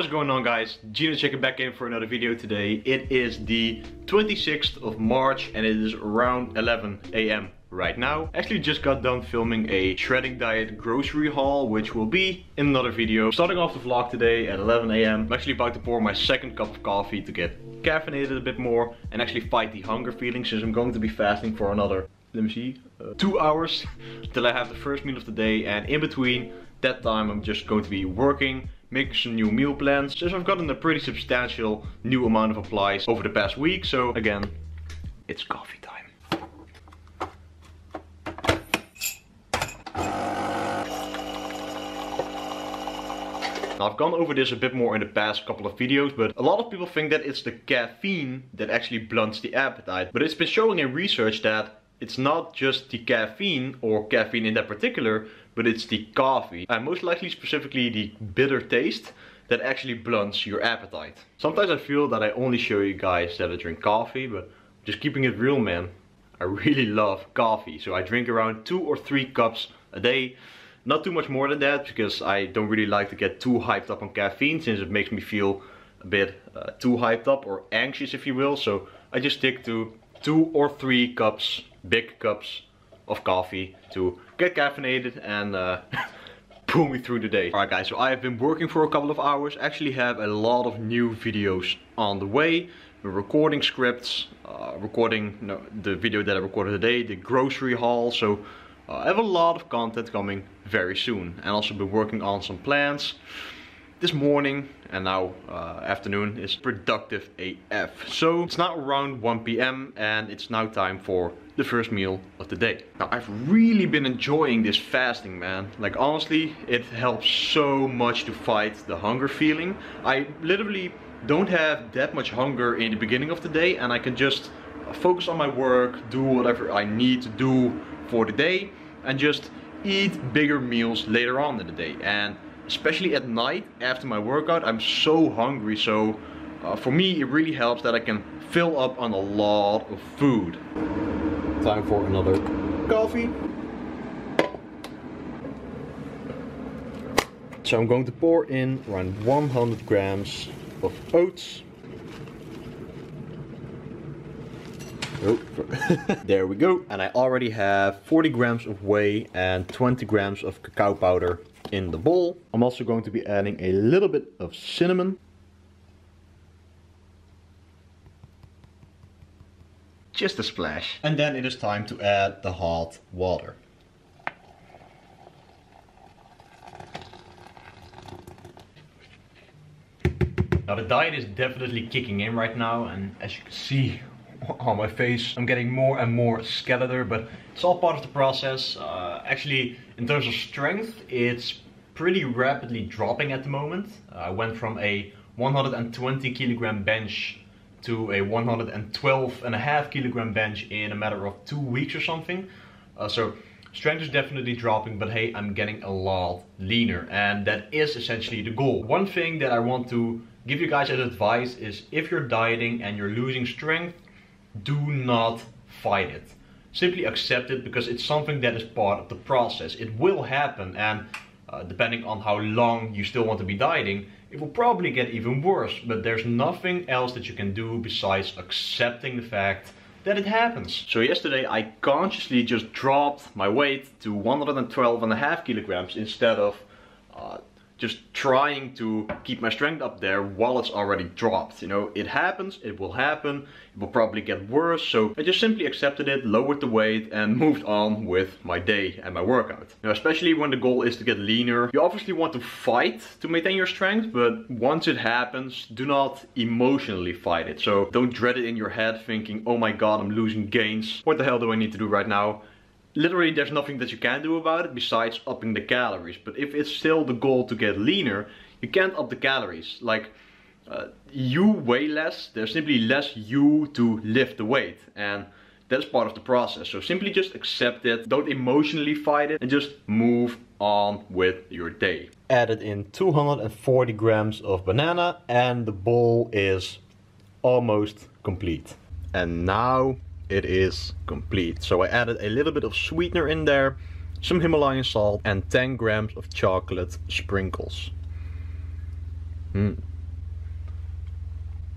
What's going on, guys? Gino checking back in for another video today. It is the 26th of March and it is around 11 AM right now. Actually just got done filming a shredding diet grocery haul, which will be in another video. Starting off the vlog today at 11 AM. I'm actually about to pour my second cup of coffee to get caffeinated a bit more and actually fight the hunger feeling, since I'm going to be fasting for another, let me see, 2 hours till I have the first meal of the day. And in between that time I'm just going to be working, making some new meal plans, since I've gotten a pretty substantial new amount of applies over the past week. So again, it's coffee time. Now, I've gone over this a bit more in the past couple of videos, but a lot of people think that it's the caffeine that actually blunts the appetite. But it's been showing in research that it's not just the caffeine, or caffeine in that particular, but it's the coffee, and most likely specifically the bitter taste, that actually blunts your appetite. Sometimes I feel that I only show you guys that I drink coffee, but just keeping it real, man, I really love coffee. So I drink around 2 or 3 cups a day. Not too much more than that, because I don't really like to get too hyped up on caffeine, since it makes me feel a bit too hyped up, or anxious if you will. So I just stick to 2 or 3 cups, big cups of coffee to get caffeinated and pull me through the day. Alright guys, so I have been working for a couple of hours. Actually have a lot of new videos on the way. We're recording scripts, recording the video that I recorded today, the grocery haul. So I have a lot of content coming very soon, and also been working on some plans. This morning and now afternoon is productive AF. So it's now around 1 PM and it's now time for the first meal of the day. Now, I've really been enjoying this fasting, man. Like, honestly, it helps so much to fight the hunger feeling. I literally don't have that much hunger in the beginning of the day, and I can just focus on my work, do whatever I need to do for the day, and just eat bigger meals later on in the day. And especially at night after my workout, I'm so hungry. So for me, it really helps that I can fill up on a lot of food. Time for another coffee. So I'm going to pour in around 100 grams of oats. Oh. There we go. And I already have 40 grams of whey and 20 grams of cacao powder in the bowl. I'm also going to be adding a little bit of cinnamon. Just a splash. And then it is time to add the hot water. Now, the diet is definitely kicking in right now, and as you can see on my face, I'm getting more and more skeletal, but it's all part of the process. Actually, in terms of strength, it's pretty rapidly dropping at the moment. I went from a 120 kilogram bench to a 112.5 kilogram bench in a matter of 2 weeks or something. So strength is definitely dropping, but hey, I'm getting a lot leaner, and that is essentially the goal. One thing that I want to give you guys as advice is, if you're dieting and you're losing strength, do not fight it. Simply accept it, because it's something that is part of the process. It will happen, and depending on how long you still want to be dieting, it will probably get even worse. But there's nothing else that you can do besides accepting the fact that it happens. So yesterday I consciously just dropped my weight to 112.5 kilograms instead of just trying to keep my strength up there while it's already dropped. You know, it happens, it will happen, it will probably get worse. So I just simply accepted it, lowered the weight, and moved on with my day and my workout. Now, especially when the goal is to get leaner, you obviously want to fight to maintain your strength, but once it happens, do not emotionally fight it. So don't dread it in your head thinking, oh my god, I'm losing gains. What the hell do I need to do right now? Literally, there's nothing that you can do about it besides upping the calories. But if it's still the goal to get leaner, you can't up the calories. Like, you weigh less, there's simply less you to lift the weight. And that's part of the process. So simply just accept it, don't emotionally fight it, and just move on with your day. Added in 240 grams of banana, and the bowl is almost complete. And now it is complete. So I added a little bit of sweetener in there, some Himalayan salt, and 10 grams of chocolate sprinkles.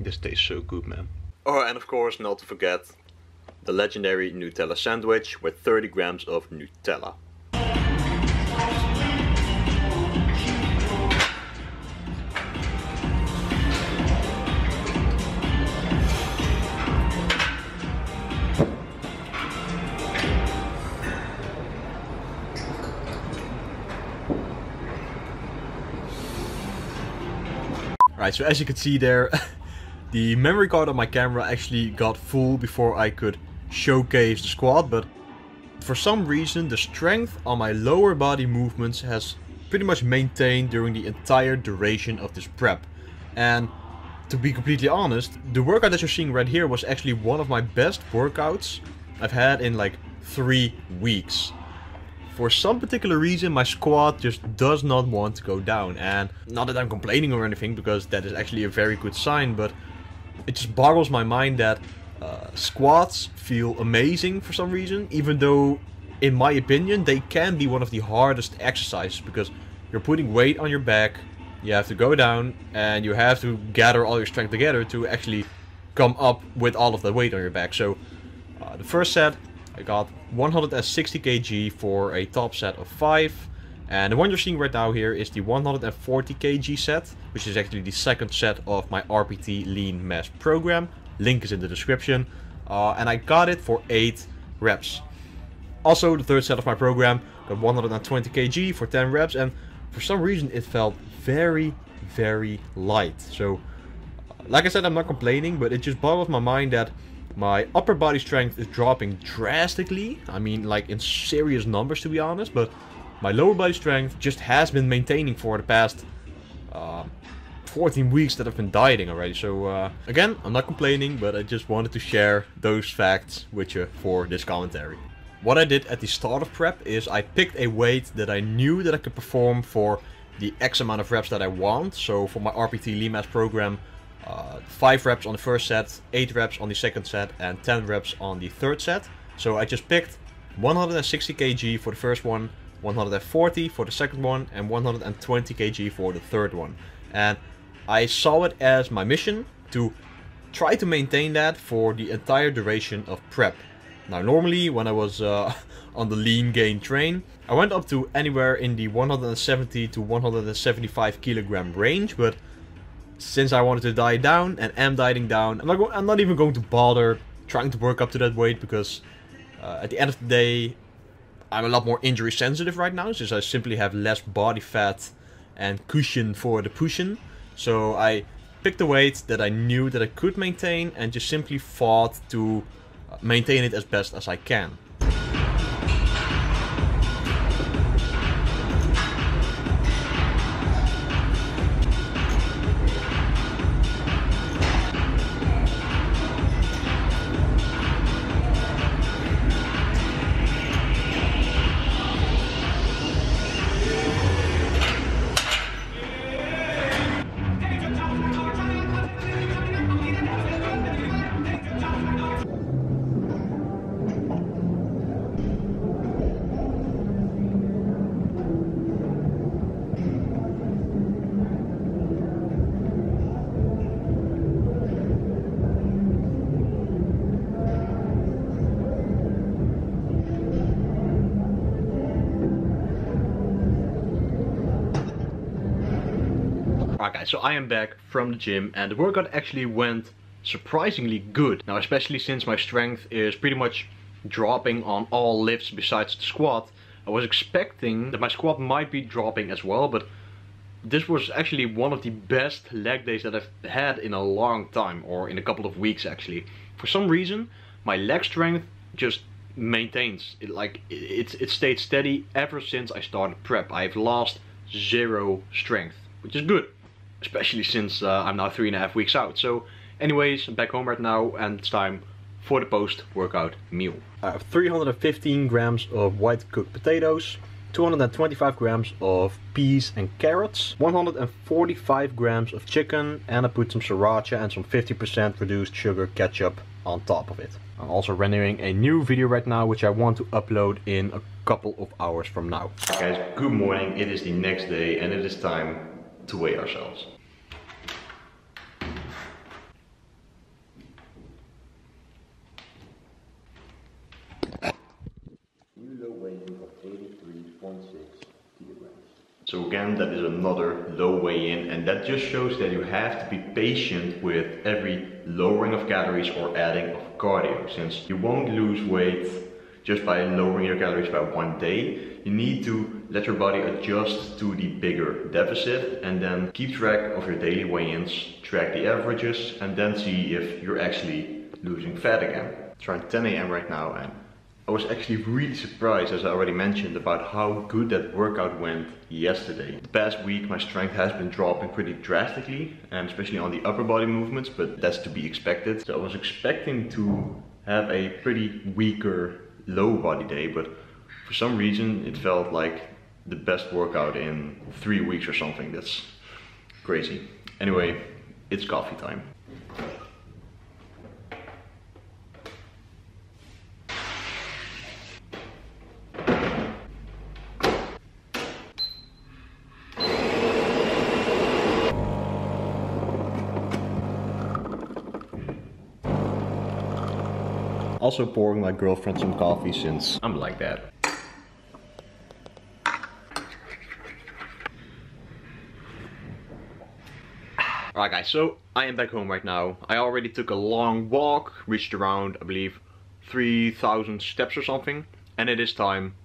This tastes so good, man. Oh, and of course, not to forget the legendary Nutella sandwich with 30 grams of Nutella. Right, so as you can see there, the memory card on my camera actually got full before I could showcase the squat, but for some reason the strength on my lower body movements has pretty much maintained during the entire duration of this prep. And to be completely honest, the workout that you're seeing right here was actually one of my best workouts I've had in like 3 weeks. For some particular reason, my squat just does not want to go down. And not that I'm complaining or anything, because that is actually a very good sign, but it just boggles my mind that squats feel amazing for some reason, even though, in my opinion, they can be one of the hardest exercises, because you're putting weight on your back, you have to go down, and you have to gather all your strength together to actually come up with all of the weight on your back. So the first set, I got 160 kg for a top set of 5. And the one you're seeing right now here is the 140 kg set, which is actually the second set of my RPT Lean Mass program. Link is in the description. And I got it for 8 reps. Also, the third set of my program got 120 kg for 10 reps. And for some reason it felt very, very light. So, like I said, I'm not complaining, but it just boggles my mind that my upper body strength is dropping drastically. I mean, like in serious numbers, to be honest. But my lower body strength just has been maintaining for the past 14 weeks that I've been dieting already. So again, I'm not complaining, but I just wanted to share those facts with you for this commentary. What I did at the start of prep is I picked a weight that I knew that I could perform for the X amount of reps that I want. So for my RPT Lean Mass program, 5 reps on the first set, 8 reps on the second set, and 10 reps on the third set. So I just picked 160 kg for the first one, 140 for the second one, and 120 kg for the third one. And I saw it as my mission to try to maintain that for the entire duration of prep. Now normally when I was on the lean gain train, I went up to anywhere in the 170 to 175 kilogram range, but since I wanted to diet down and am dieting down, I'm not even going to bother trying to work up to that weight, because at the end of the day, I'm a lot more injury sensitive right now, since I simply have less body fat and cushion for the pushing. So I picked a weight that I knew that I could maintain and just simply fought to maintain it as best as I can. Alright guys, so I am back from the gym and the workout actually went surprisingly good. Now especially since my strength is pretty much dropping on all lifts besides the squat, I was expecting that my squat might be dropping as well, but this was actually one of the best leg days that I've had in a long time, or in a couple of weeks actually. For some reason, my leg strength just maintains. It stayed steady ever since I started prep. I've lost 0 strength, which is good. Especially since I'm now 3.5 weeks out. So anyways, I'm back home right now and it's time for the post-workout meal. I have 315 grams of white cooked potatoes, 225 grams of peas and carrots, 145 grams of chicken, and I put some sriracha and some 50% reduced sugar ketchup on top of it. I'm also rendering a new video right now, which I want to upload in a couple of hours from now. Guys, good morning. It is the next day and it is time to weigh ourselves. So again, that is another low weigh-in, and that just shows that you have to be patient with every lowering of calories or adding of cardio, since you won't lose weight just by lowering your calories by one day. You need to let your body adjust to the bigger deficit and then keep track of your daily weigh-ins, track the averages, and then see if you're actually losing fat again. It's around 10 AM right now, and I was actually really surprised, as I already mentioned, about how good that workout went yesterday. The past week my strength has been dropping pretty drastically, and especially on the upper body movements, but that's to be expected. So I was expecting to have a pretty weaker low body day, but for some reason it felt like the best workout in 3 weeks or something. That's crazy. Anyway, it's coffee time. Also pouring my girlfriend some coffee, since I'm like that. Alright guys, so I am back home right now. I already took a long walk, reached around, I believe, 3,000 steps or something. And it is time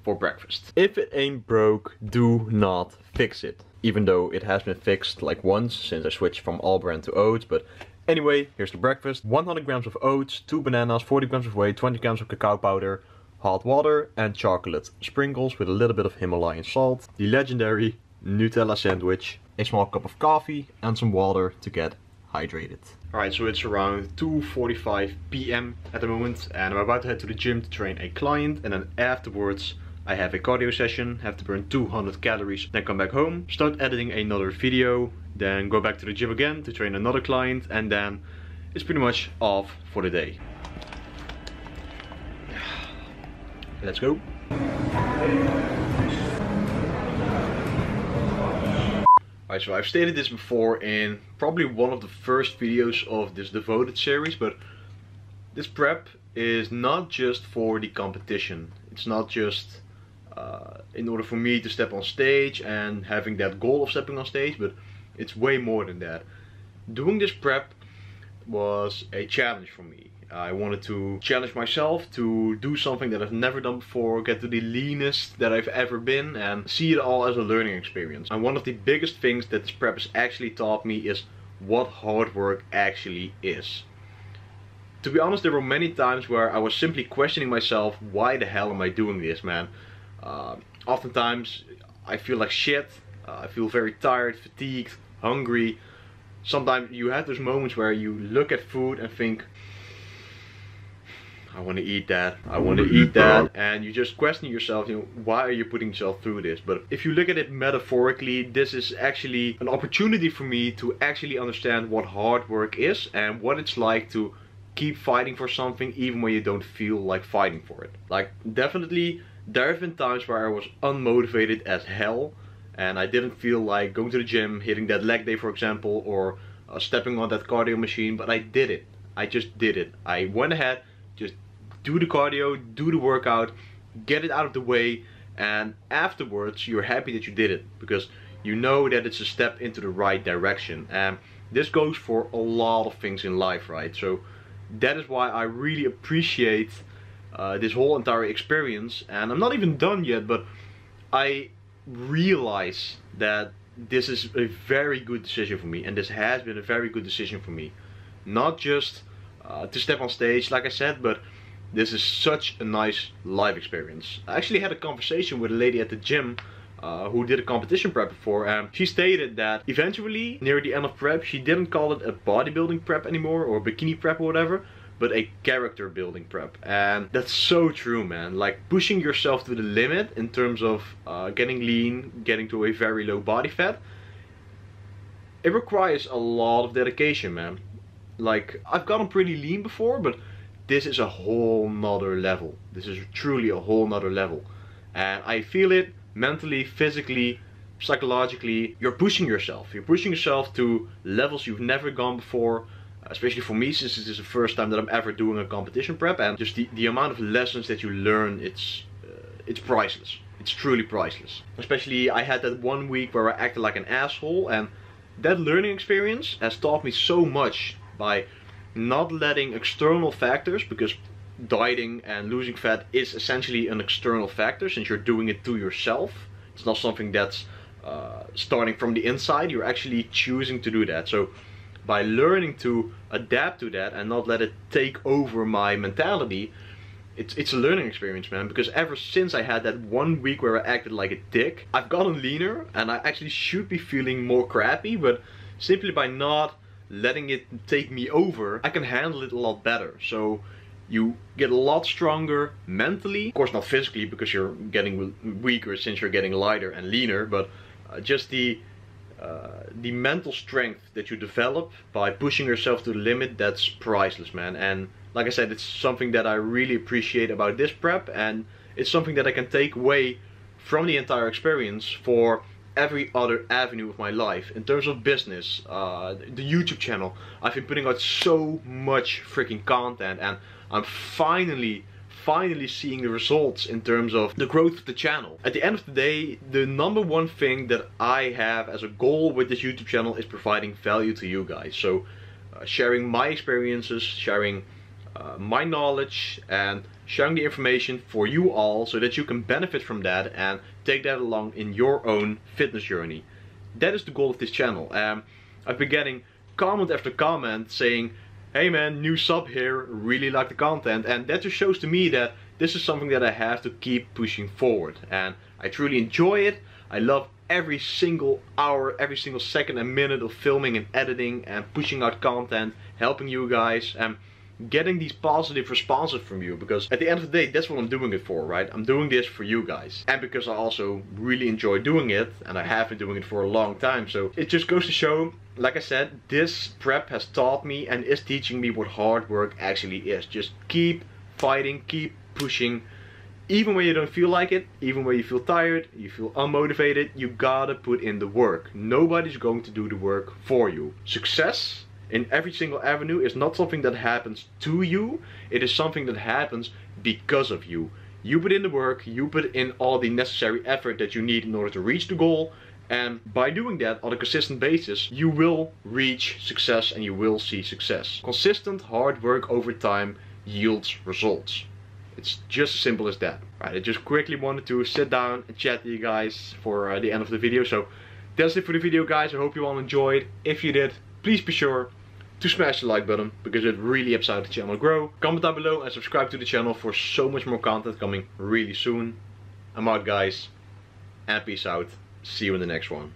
for breakfast. If it ain't broke, do not fix it. Even though it has been fixed like once since I switched from all bran to oats, but anyway, here's the breakfast. 100 grams of oats, 2 bananas, 40 grams of whey, 20 grams of cacao powder, hot water and chocolate. Sprinkles with a little bit of Himalayan salt. The legendary Nutella sandwich. A small cup of coffee and some water to get hydrated. Alright, so it's around 2:45 PM at the moment, and I'm about to head to the gym to train a client, and then afterwards I have a cardio session, have to burn 200 calories, then come back home, start editing another video, then go back to the gym again to train another client, and then it's pretty much off for the day. Let's go. Alright, so I've stated this before in probably one of the first videos of this devoted series, but this prep is not just for the competition. It's not just in order for me to step on stage and having that goal of stepping on stage, but it's way more than that. Doing this prep was a challenge for me. I wanted to challenge myself to do something that I've never done before, get to the leanest that I've ever been, and see it all as a learning experience. And one of the biggest things that this prep has actually taught me is what hard work actually is. To be honest, there were many times where I was simply questioning myself, why the hell am I doing this, man? Oftentimes I feel like shit, I feel very tired, fatigued, hungry. Sometimes you have those moments where you look at food and think, I want to eat that, I want to eat that, and you just question yourself, you know, why are you putting yourself through this? But if you look at it metaphorically, this is actually an opportunity for me to actually understand what hard work is and what it's like to keep fighting for something even when you don't feel like fighting for it. Like, definitely there have been times where I was unmotivated as hell and I didn't feel like going to the gym, hitting that leg day for example, or stepping on that cardio machine, but I did it. I just did it. I went ahead, just do the cardio, do the workout, get it out of the way, and afterwards you're happy that you did it because you know that it's a step into the right direction. And this goes for a lot of things in life, right? So that is why I really appreciate this whole entire experience. And I'm not even done yet, but I realize that this is a very good decision for me, and this has been a very good decision for me. Not just to step on stage, like I said, but this is such a nice life experience. I actually had a conversation with a lady at the gym who did a competition prep before, and she stated that eventually, near the end of prep, she didn't call it a bodybuilding prep anymore or bikini prep or whatever, but a character building prep. And that's so true, man. Like, pushing yourself to the limit in terms of getting lean, getting to a very low body fat, it requires a lot of dedication, man. Like, I've gotten pretty lean before, but this is a whole nother level. This is truly a whole nother level. And I feel it mentally, physically, psychologically. You're pushing yourself. You're pushing yourself to levels you've never gone before. Especially for me, since this is the first time that I'm ever doing a competition prep. And just the amount of lessons that you learn, it's priceless. it's truly priceless. Especially I had that one week where I acted like an asshole, and that learning experience has taught me so much by not letting external factors, because dieting and losing fat is essentially an external factor since you're doing it to yourself. It's not something that's starting from the inside. You're actually choosing to do that. So by learning to adapt to that and not let it take over my mentality, it's a learning experience, man. Because ever since I had that one week where I acted like a dick, I've gotten leaner, and I actually should be feeling more crappy, but simply by not letting it take me over, I can handle it a lot better. So you get a lot stronger mentally, of course not physically because you're getting weaker since you're getting lighter and leaner, but just the mental strength that you develop by pushing yourself to the limit, that's priceless, man. And like I said, it's something that I really appreciate about this prep, and it's something that I can take away from the entire experience for every other avenue of my life. In terms of business, the YouTube channel, I've been putting out so much freaking content, and I'm finally seeing the results in terms of the growth of the channel. At the end of the day, the number one thing that I have as a goal with this YouTube channel is providing value to you guys. So sharing my experiences, sharing my knowledge, and sharing the information for you all so that you can benefit from that and take that along in your own fitness journey. That is the goal of this channel. I've been getting comment after comment saying, hey man, new sub here, really like the content, and that just shows to me that this is something that I have to keep pushing forward, and I truly enjoy it. I love every single hour, every single second and minute of filming and editing and pushing out content, helping you guys, and getting these positive responses from you, because at the end of the day, that's what I'm doing it for, right? I'm doing this for you guys, and because I also really enjoy doing it, and I have been doing it for a long time. So it just goes to show, like I said, this prep has taught me and is teaching me what hard work actually is. Just keep fighting, keep pushing, even when you don't feel like it, even when you feel tired, you feel unmotivated, you gotta put in the work. Nobody's going to do the work for you. Success in every single avenue is not something that happens to you, it is something that happens because of you. You put in the work, you put in all the necessary effort that you need in order to reach the goal, and by doing that on a consistent basis, you will reach success and you will see success. Consistent hard work over time yields results. It's just as simple as that. Right, I just quickly wanted to sit down and chat to you guys for the end of the video. So that's it for the video, guys. I hope you all enjoyed. If you did, please be sure to smash the like button, because it really helps out the channel grow. Comment down below and subscribe to the channel for so much more content coming really soon. I'm out, guys, and peace out. See you in the next one.